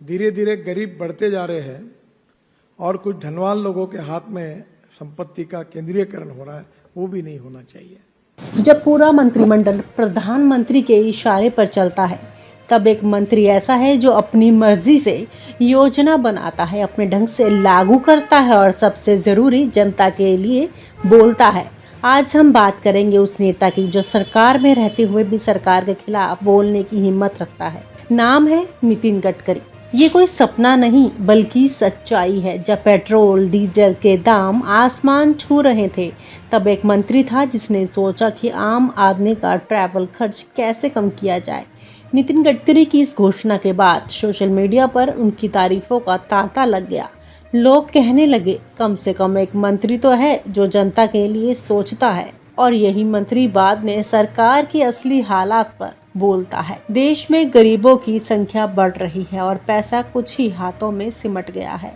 धीरे धीरे गरीब बढ़ते जा रहे हैं और कुछ धनवान लोगों के हाथ में संपत्ति का केंद्रीयकरण हो रहा है, वो भी नहीं होना चाहिए। जब पूरा मंत्रिमंडल प्रधानमंत्री के इशारे पर चलता है, तब एक मंत्री ऐसा है जो अपनी मर्जी से योजना बनाता है, अपने ढंग से लागू करता है और सबसे जरूरी जनता के लिए बोलता है। आज हम बात करेंगे उस नेता की जो सरकार में रहते हुए भी सरकार के खिलाफ बोलने की हिम्मत रखता है। नाम है नितिन गडकरी। ये कोई सपना नहीं बल्कि सच्चाई है। जब पेट्रोल डीजल के दाम आसमान छू रहे थे, तब एक मंत्री था जिसने सोचा कि आम आदमी का ट्रैवल खर्च कैसे कम किया जाए। नितिन गडकरी की इस घोषणा के बाद सोशल मीडिया पर उनकी तारीफों का तांता लग गया। लोग कहने लगे, कम से कम एक मंत्री तो है जो जनता के लिए सोचता है। और यही मंत्री बाद में सरकार की असली हालात पर बोलता है। देश में गरीबों की संख्या बढ़ रही है और पैसा कुछ ही हाथों में सिमट गया है।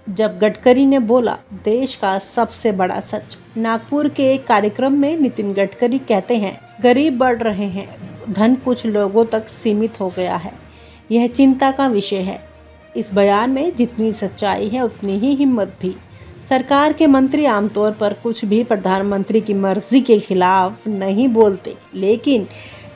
जब गडकरी ने बोला देश का सबसे बड़ा सच। नागपुर के एक कार्यक्रम में नितिन गडकरी कहते हैं, गरीब बढ़ रहे हैं, धन कुछ लोगों तक सीमित हो गया है। यह चिंता का विषय है। इस बयान में जितनी सच्चाई है उतनी ही हिम्मत भी। सरकार के मंत्री आमतौर पर कुछ भी प्रधानमंत्री की मर्जी के खिलाफ नहीं बोलते, लेकिन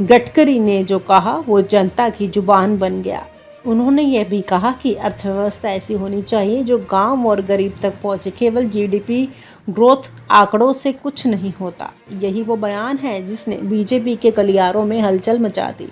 गडकरी ने जो कहा वो जनता की जुबान बन गया। उन्होंने यह भी कहा कि अर्थव्यवस्था ऐसी होनी चाहिए जो गांव और गरीब तक पहुंचे। केवल जीडीपी ग्रोथ आंकड़ों से कुछ नहीं होता। यही वो बयान है जिसने बीजेपी के गलियारों में हलचल मचा दी।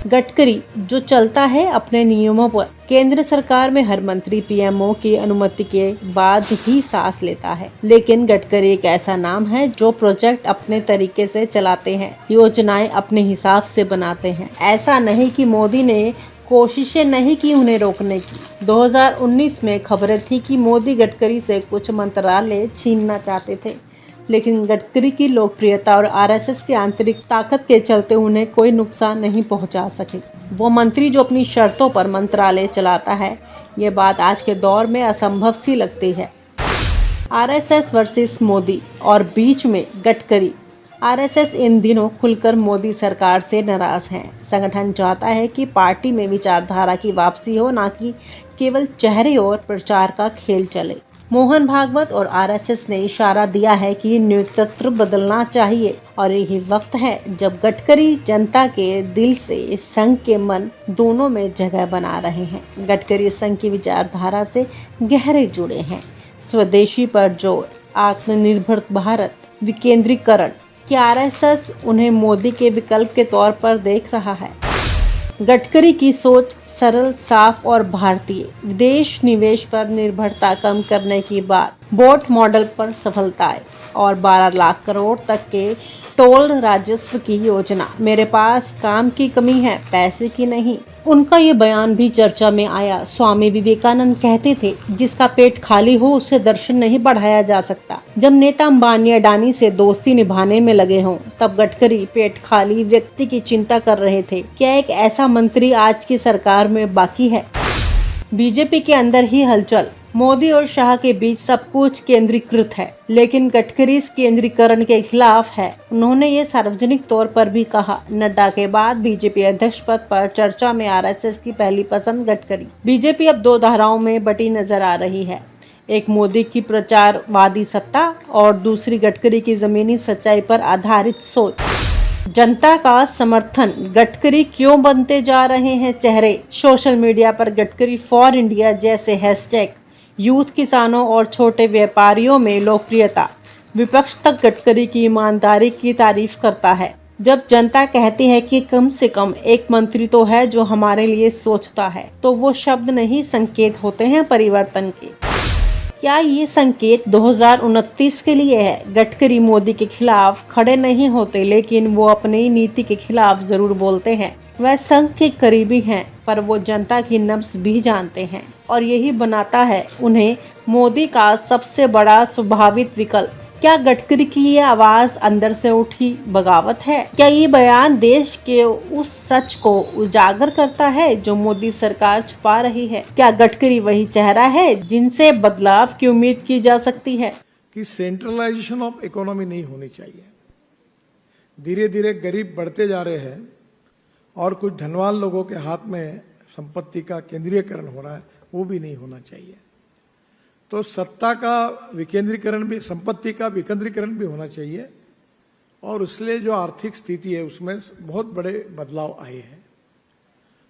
गडकरी जो चलता है अपने नियमों पर, केंद्र सरकार में हर मंत्री पीएमओ की अनुमति के बाद ही सांस लेता है। लेकिन गडकरी एक ऐसा नाम है जो प्रोजेक्ट अपने तरीके से चलाते हैं, योजनाएं अपने हिसाब से बनाते हैं। ऐसा नहीं कि मोदी ने कोशिशें नहीं की उन्हें रोकने की। 2019 में खबरें थी कि मोदी गडकरी से कुछ मंत्रालय छीनना चाहते थे, लेकिन गडकरी की लोकप्रियता और आरएसएस की आंतरिक ताकत के चलते उन्हें कोई नुकसान नहीं पहुंचा सके। वो मंत्री जो अपनी शर्तों पर मंत्रालय चलाता है, ये बात आज के दौर में असंभव सी लगती है। आरएसएस वर्सेस मोदी और बीच में गडकरी। आरएसएस इन दिनों खुलकर मोदी सरकार से नाराज है। संगठन चाहता है कि पार्टी में विचारधारा की वापसी हो, ना कि केवल चेहरे और प्रचार का खेल चले। मोहन भागवत और आरएसएस ने इशारा दिया है कि नेतृत्व बदलना चाहिए और यही वक्त है जब गडकरी जनता के दिल से संघ के मन दोनों में जगह बना रहे हैं। गडकरी संघ की विचारधारा से गहरे जुड़े हैं। स्वदेशी पर जोर, आत्मनिर्भर भारत, विकेंद्रीकरण। क्या आरएसएस उन्हें मोदी के विकल्प के तौर पर देख रहा है? गडकरी की सोच सरल, साफ और भारतीय। विदेश निवेश पर निर्भरता कम करने की बात, बोट मॉडल पर सफलताएं और 12 लाख करोड़ तक के टोल राजस्व की योजना। मेरे पास काम की कमी है, पैसे की नहीं। उनका ये बयान भी चर्चा में आया। स्वामी विवेकानंद कहते थे, जिसका पेट खाली हो उसे दर्शन नहीं बढ़ाया जा सकता। जब नेता अंबानी अडानी से दोस्ती निभाने में लगे हों, तब गडकरी पेट खाली व्यक्ति की चिंता कर रहे थे। क्या एक ऐसा मंत्री आज की सरकार में बाकी है? बीजेपी के अंदर ही हलचल। मोदी और शाह के बीच सब कुछ केंद्रीकृत है, लेकिन गडकरी इस केंद्रीकरण के खिलाफ है। उन्होंने ये सार्वजनिक तौर पर भी कहा। नड्डा के बाद बीजेपी अध्यक्ष पद पर चर्चा में आरएसएस की पहली पसंद गडकरी। बीजेपी अब दो धाराओं में बटी नजर आ रही है, एक मोदी की प्रचारवादी सत्ता और दूसरी गडकरी की जमीनी सच्चाई पर आधारित सोच। जनता का समर्थन। गडकरी क्यों बनते जा रहे हैं चेहरे? सोशल मीडिया पर गडकरी फॉर इंडिया जैसे हैशटैग यूथ, किसानों और छोटे व्यापारियों में लोकप्रियता। विपक्ष तक गडकरी की ईमानदारी की तारीफ करता है। जब जनता कहती है कि कम से कम एक मंत्री तो है जो हमारे लिए सोचता है, तो वो शब्द नहीं संकेत होते हैं परिवर्तन के। क्या ये संकेत 2029 के लिए है? गडकरी मोदी के खिलाफ खड़े नहीं होते, लेकिन वो अपनी नीति के खिलाफ जरूर बोलते हैं। वह संघ के करीबी हैं, पर वो जनता की नब्ज भी जानते हैं और यही बनाता है उन्हें मोदी का सबसे बड़ा संभावित विकल्प। क्या गडकरी की ये आवाज अंदर से उठी बगावत है? क्या ये बयान देश के उस सच को उजागर करता है जो मोदी सरकार छुपा रही है? क्या गडकरी वही चेहरा है जिनसे बदलाव की उम्मीद की जा सकती है? कि सेंट्रलाइजेशन ऑफ इकोनॉमी नहीं होनी चाहिए। धीरे धीरे गरीब बढ़ते जा रहे हैं और कुछ धनवान लोगों के हाथ में संपत्ति का केंद्रीयकरण हो रहा है वो भी नहीं होना चाहिए। तो सत्ता का विकेंद्रीकरण भी, संपत्ति का विकेंद्रीकरण भी होना चाहिए और इसलिए जो आर्थिक स्थिति है उसमें बहुत बड़े बदलाव आए हैं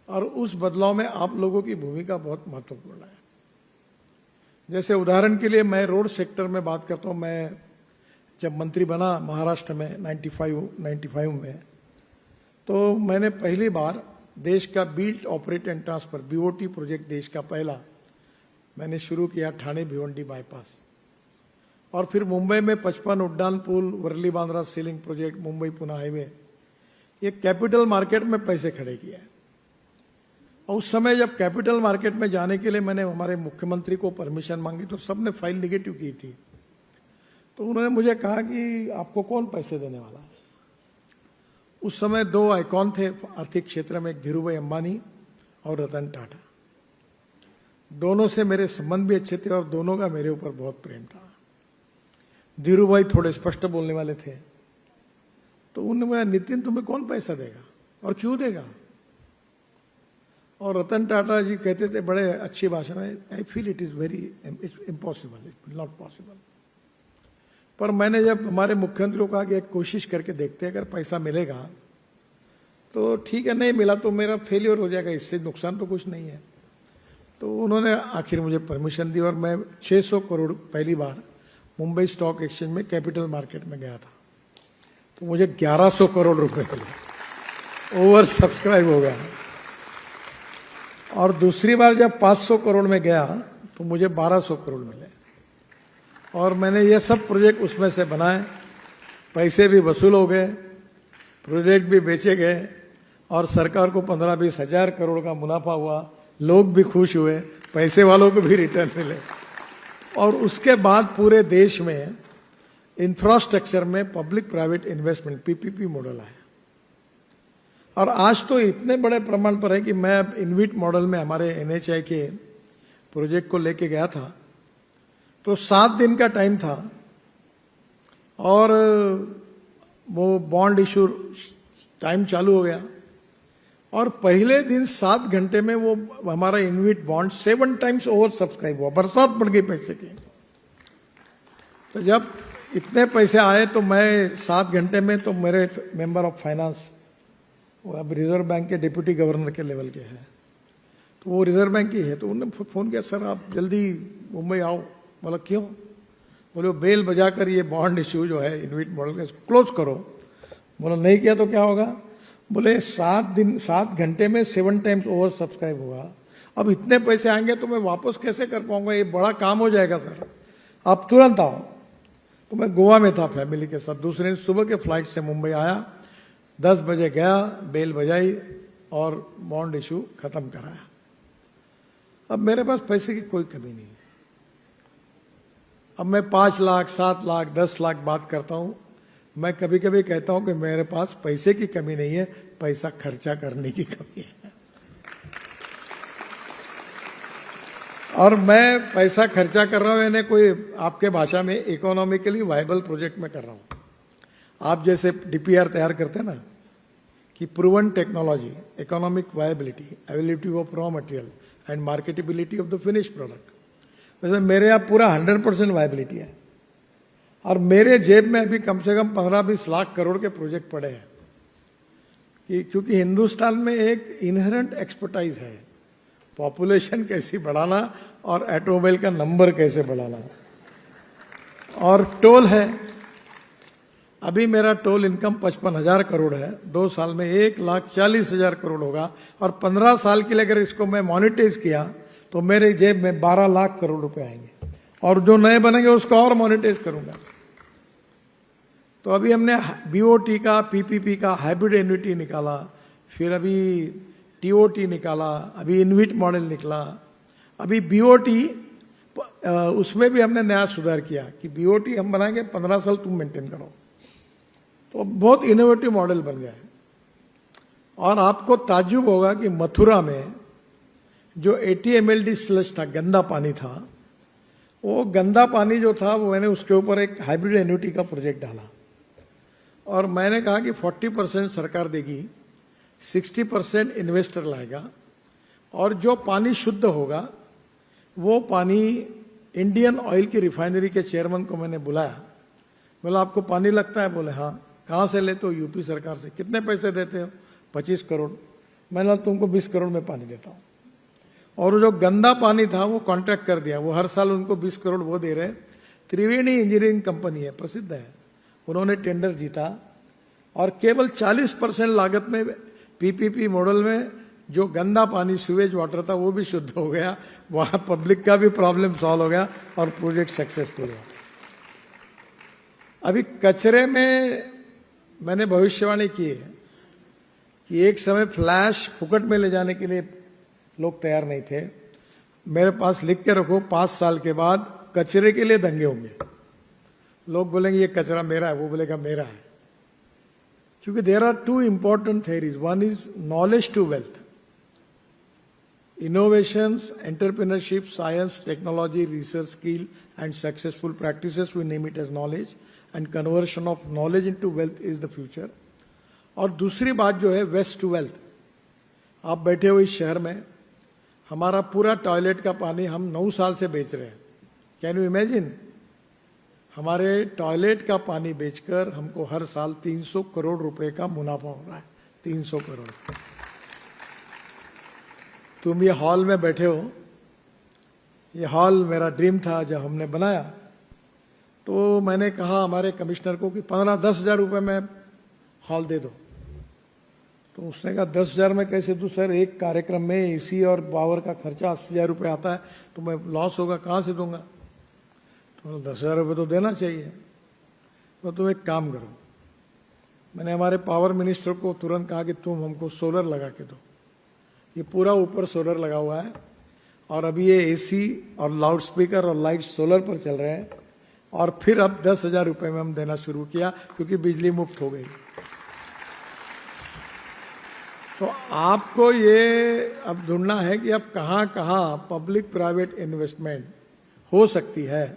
और उस बदलाव में आप लोगों की भूमिका बहुत महत्वपूर्ण है। जैसे उदाहरण के लिए मैं रोड सेक्टर में बात करता हूं। मैं जब मंत्री बना महाराष्ट्र में 95 में, तो मैंने पहली बार देश का build operate and transfer BOT project देश का पहला मैंने शुरू किया ठाणे भिवंडी बाईपास। और फिर मुंबई में 55 उड्डान पुल, Worli Bandra sea link project, Mumbai Pune highway, ये कैपिटल मार्केट में पैसे खड़े किए। और उस समय जब कैपिटल मार्केट में जाने के लिए मैंने हमारे मुख्यमंत्री को परमिशन मांगी तो सबने फाइल निगेटिव की थी। तो उन्होंने मुझे कहा कि आपको कौन पैसे देने वाला है। उस समय दो आइकॉन थे आर्थिक क्षेत्र में, एक धीरूभाई अंबानी और रतन टाटा। दोनों से मेरे संबंध भी अच्छे थे और दोनों का मेरे ऊपर बहुत प्रेम था। धीरूभाई थोड़े स्पष्ट बोलने वाले थे, तो उन्होंने बोला, नितिन तुम्हें कौन पैसा देगा और क्यों देगा। और रतन टाटा जी कहते थे बड़े अच्छी भाषा में, I feel it is very impossible, it will not possible. पर मैंने जब हमारे मुख्यमंत्री को कहा कि एक कोशिश करके देखते हैं, अगर पैसा मिलेगा तो ठीक है, नहीं मिला तो मेरा फेलियर हो जाएगा, इससे नुकसान तो कुछ नहीं है। तो उन्होंने आखिर मुझे परमिशन दी और मैं 600 करोड़ पहली बार मुंबई स्टॉक एक्सचेंज में कैपिटल मार्केट में गया था। तो मुझे 1100 करोड़ रुपए मिले, ओवर सब्सक्राइब हो गया। और दूसरी बार जब 500 करोड़ में गया तो मुझे 1200 करोड़ मिले और मैंने ये सब प्रोजेक्ट उसमें से बनाए। पैसे भी वसूल हो गए, प्रोजेक्ट भी बेचे गए और सरकार को 15-20 हजार करोड़ का मुनाफा हुआ, लोग भी खुश हुए, पैसे वालों को भी रिटर्न मिले। और उसके बाद पूरे देश में इंफ्रास्ट्रक्चर में public private investment PPP model है। और आज तो इतने बड़े प्रमाण पर है कि मैं अब इनविट मॉडल में हमारे NHAI के प्रोजेक्ट को लेके गया था, तो 7 दिन का टाइम था और वो बॉन्ड इशू टाइम चालू हो गया और पहले दिन 7 घंटे में वो हमारा इनविट बॉन्ड 7 टाइम्स ओवर सब्सक्राइब हुआ, बरसात पड़ गई पैसे की। तो जब इतने पैसे आए तो मैं 7 घंटे में, तो मेरे मेंबर ऑफ फाइनेंस वो अब रिजर्व बैंक के डिप्टी गवर्नर के लेवल के हैं, तो वो रिजर्व बैंक की है, तो उन्होंने फोन किया, सर आप जल्दी मुंबई आओ। बोला क्यों? बोले बेल बजाकर ये बॉन्ड इश्यू जो है इनविट मॉडल का क्लोज करो। बोला नहीं किया तो क्या होगा? बोले 7 घंटे में 7 टाइम्स ओवर सब्सक्राइब हुआ, अब इतने पैसे आएंगे तो मैं वापस कैसे कर पाऊंगा, ये बड़ा काम हो जाएगा सर, आप तुरंत आओ। तो मैं गोवा में था फैमिली के साथ, दूसरे दिन सुबह के फ्लाइट से मुंबई आया, 10 बजे गया, बेल बजाई और बॉन्ड इशू खत्म कराया। अब मेरे पास पैसे की कोई कमी नहीं है। अब मैं 5 लाख, 7 लाख, 10 लाख बात करता हूं। मैं कभी कभी कहता हूं कि मेरे पास पैसे की कमी नहीं है, पैसा खर्चा करने की कमी है। और मैं पैसा खर्चा कर रहा हूं, यानी कोई आपके भाषा में इकोनॉमिकली वायबल प्रोजेक्ट में कर रहा हूं। आप जैसे DPR तैयार करते हैं ना कि proven technology, economic viability, availability of raw material and marketability of the finish product, वैसे मेरे यहाँ पूरा 100% वायबिलिटी है। और मेरे जेब में अभी कम से कम 15-20 लाख करोड़ के प्रोजेक्ट पड़े हैं क्योंकि हिंदुस्तान में एक इनहेरेंट एक्सपर्टाइज है, पॉपुलेशन कैसी बढ़ाना और ऑटोमोबाइल का नंबर कैसे बढ़ाना। और टोल है, अभी मेरा टोल इनकम 55,000 करोड़ है, 2 साल में 1,40,000 करोड़ होगा और 15 साल के लिए अगर इसको मैं मोनेटाइज किया तो मेरे जेब में 12 लाख करोड़ रुपए आएंगे और जो नए बनेंगे उसको और मोनेटाइज करूंगा। तो अभी हमने BOT का, PPP का हाइब्रिड एन्युटी निकाला, फिर अभी TOT निकाला, अभी इनविट मॉडल निकला, अभी BOT उसमें भी हमने नया सुधार किया कि BOT हम बनाएंगे 15 साल तुम मेंटेन करो। तो बहुत इनोवेटिव मॉडल बन गया है। और आपको ताज्जुब होगा कि मथुरा में जो ATMLD स्लश था, गंदा पानी था, वो गंदा पानी जो था वो मैंने उसके ऊपर एक हाइब्रिड एन्युटी का प्रोजेक्ट डाला और मैंने कहा कि 40% सरकार देगी, 60% इन्वेस्टर लाएगा और जो पानी शुद्ध होगा वो पानी इंडियन ऑयल की रिफाइनरी के चेयरमैन को मैंने बुलाया, बोला आपको पानी लगता है? बोले हाँ। कहाँ से लेते हो? यूपी सरकार से। कितने पैसे देते हो? 25 करोड़। मैंने तुमको 20 करोड़ में पानी देता हूँ। और जो गंदा पानी था वो कॉन्ट्रैक्ट कर दिया, वो हर साल उनको 20 करोड़ वो दे रहे। त्रिवेणी इंजीनियरिंग कंपनी है, प्रसिद्ध है, उन्होंने टेंडर जीता और केवल 40% लागत में पीपीपी मॉडल में जो गंदा पानी सीवेज वाटर था वो भी शुद्ध हो गया, वहां पब्लिक का भी प्रॉब्लम सॉल्व हो गया और प्रोजेक्ट सक्सेसफुल हुआ। अभी कचरे में मैंने भविष्यवाणी की है कि एक समय फ्लैश फुकट में ले जाने के लिए लोग तैयार नहीं थे। मेरे पास लिख के रखो, 5 साल के बाद कचरे के लिए दंगे होंगे। लोग बोलेंगे ये कचरा मेरा है, वो बोलेगा मेरा है। क्योंकि there are 2 important theories, one is knowledge to wealth, innovations, entrepreneurship, science, technology, research, skill and successful practices, we name it as knowledge, and conversion of knowledge into wealth is the future. और दूसरी बात जो है waste to wealth. आप बैठे हो इस शहर में, हमारा पूरा टॉयलेट का पानी हम 9 साल से बेच रहे हैं। Can you imagine? हमारे टॉयलेट का पानी बेचकर हमको हर साल 300 करोड़ रुपए का मुनाफा हो रहा है। 300 करोड़। तुम ये हॉल में बैठे हो, ये हॉल मेरा ड्रीम था जब हमने बनाया। तो मैंने कहा हमारे कमिश्नर को कि 15-10 हजार रुपये में हॉल दे दो। तो उसने कहा 10 हजार में कैसे दूं सर, एक कार्यक्रम में एसी और पावर का खर्चा 80 हजार रुपये आता है, तो मैं लॉस होगा, कहाँ से दूंगा? तो 10 हजार रुपये तो देना चाहिए। तो तुम एक काम करो, मैंने हमारे पावर मिनिस्टर को तुरंत कहा कि तुम हमको सोलर लगा के दो। ये पूरा ऊपर सोलर लगा हुआ है और अभी ये एसी और लाउड स्पीकर और लाइट सोलर पर चल रहे हैं। और फिर अब 10 हजार रुपये में हम देना शुरू किया क्योंकि बिजली मुफ्त हो गई। तो आपको ये अब ढूंढना है कि अब कहाँ कहाँ पब्लिक प्राइवेट इन्वेस्टमेंट हो सकती है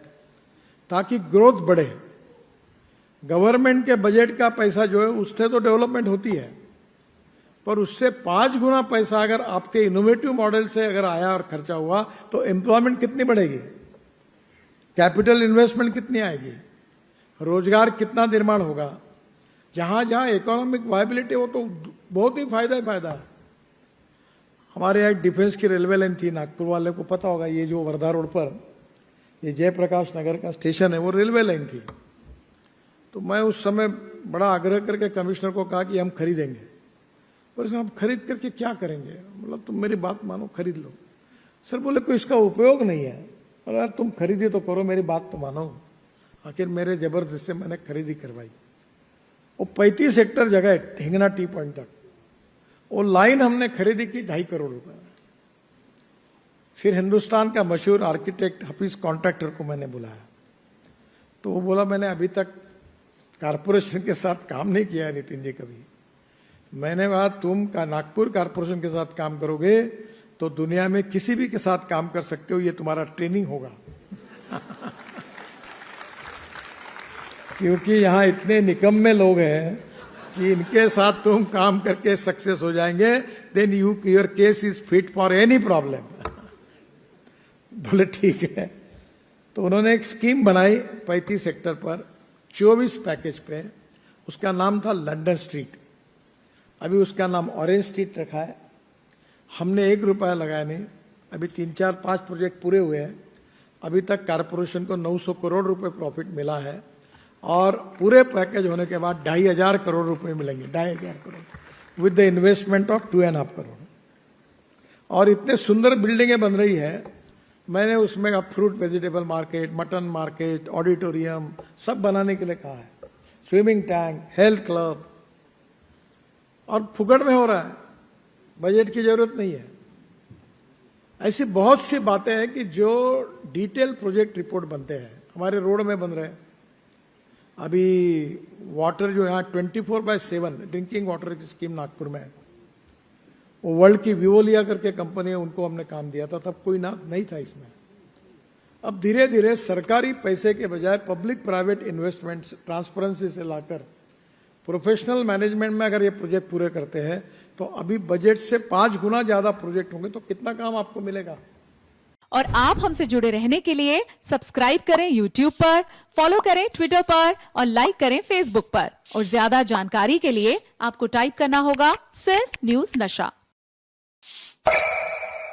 ताकि ग्रोथ बढ़े। गवर्नमेंट के बजट का पैसा जो है उससे तो डेवलपमेंट होती है, पर उससे 5 गुना पैसा अगर आपके इनोवेटिव मॉडल से अगर आया और खर्चा हुआ तो एम्प्लॉयमेंट कितनी बढ़ेगी, कैपिटल इन्वेस्टमेंट कितनी आएगी, रोजगार कितना निर्माण होगा। जहां जहां इकोनॉमिक वायबिलिटी हो तो बहुत ही फायदा ही फायदा है। हमारे यहाँ डिफेंस की रेलवे लाइन थी, नागपुर वाले को पता होगा, ये जो वर्धा रोड पर ये जयप्रकाश नगर का स्टेशन है वो रेलवे लाइन थी। तो मैं उस समय बड़ा आग्रह करके कमिश्नर को कहा कि हम खरीदेंगे। और हम खरीद करके क्या करेंगे? मतलब तुम मेरी बात मानो, खरीद लो। सर बोले कोई इसका उपयोग नहीं है। और यार तुम खरीदी तो करो, मेरी बात तो मानो। आखिर मेरे जबरदस्ती से मैंने खरीदी करवाई। वो 35 हेक्टर जगह है हिंगना टी पॉइंट तक, वो लाइन हमने खरीदी की 2.5 करोड़ रुपए। फिर हिंदुस्तान का मशहूर आर्किटेक्ट हफीज कॉन्ट्रैक्टर को मैंने बुलाया, तो वो बोला मैंने अभी तक कारपोरेशन के साथ काम नहीं किया है नितिन जी कभी। मैंने कहा तुम का नागपुर कारपोरेशन के साथ काम करोगे तो दुनिया में किसी भी के साथ काम कर सकते हो, ये तुम्हारा ट्रेनिंग होगा। क्योंकि यहां इतने निकम्मे लोग हैं कि इनके साथ तुम काम करके सक्सेस हो जाएंगे, then your case is fit for any problem. बोले ठीक है। तो उन्होंने एक स्कीम बनाई 35 हेक्टर पर 24 पैकेज पे, उसका नाम था लंदन स्ट्रीट। अभी उसका नाम ऑरेंज स्ट्रीट रखा है। हमने 1 रुपया लगाया नहीं। अभी 3-4-5 प्रोजेक्ट पूरे हुए हैं। अभी तक कारपोरेशन को 900 करोड़ रुपए प्रॉफिट मिला है और पूरे पैकेज होने के बाद 2,500 करोड़ रुपए मिलेंगे, 2,500 crore with the investment of 2.5 crore. और इतने सुंदर बिल्डिंगें बन रही है। मैंने उसमें अब fruit vegetable market, mutton market, auditorium सब बनाने के लिए कहा है, स्विमिंग टैंक, हेल्थ क्लब, और फुकट में हो रहा है, बजट की जरूरत नहीं है। ऐसी बहुत सी बातें हैं कि जो डिटेल प्रोजेक्ट रिपोर्ट बनते हैं। हमारे रोड में बन रहे हैं। अभी वाटर जो यहाँ 24/7 ड्रिंकिंग वाटर की स्कीम नागपुर में है, वो वर्ल्ड की विवोलिया करके कंपनी है, उनको हमने काम दिया था, तब कोई ना नहीं था इसमें। अब धीरे धीरे सरकारी पैसे के बजाय पब्लिक प्राइवेट इन्वेस्टमेंट ट्रांसपेरेंसी से लाकर प्रोफेशनल मैनेजमेंट में अगर ये प्रोजेक्ट पूरे करते हैं तो अभी बजट से 5 गुना ज्यादा प्रोजेक्ट होंगे, तो कितना काम आपको मिलेगा। और आप हमसे जुड़े रहने के लिए सब्सक्राइब करें YouTube पर, फॉलो करें Twitter पर और लाइक करें Facebook पर। और ज्यादा जानकारी के लिए आपको टाइप करना होगा सिर्फ न्यूज नशा।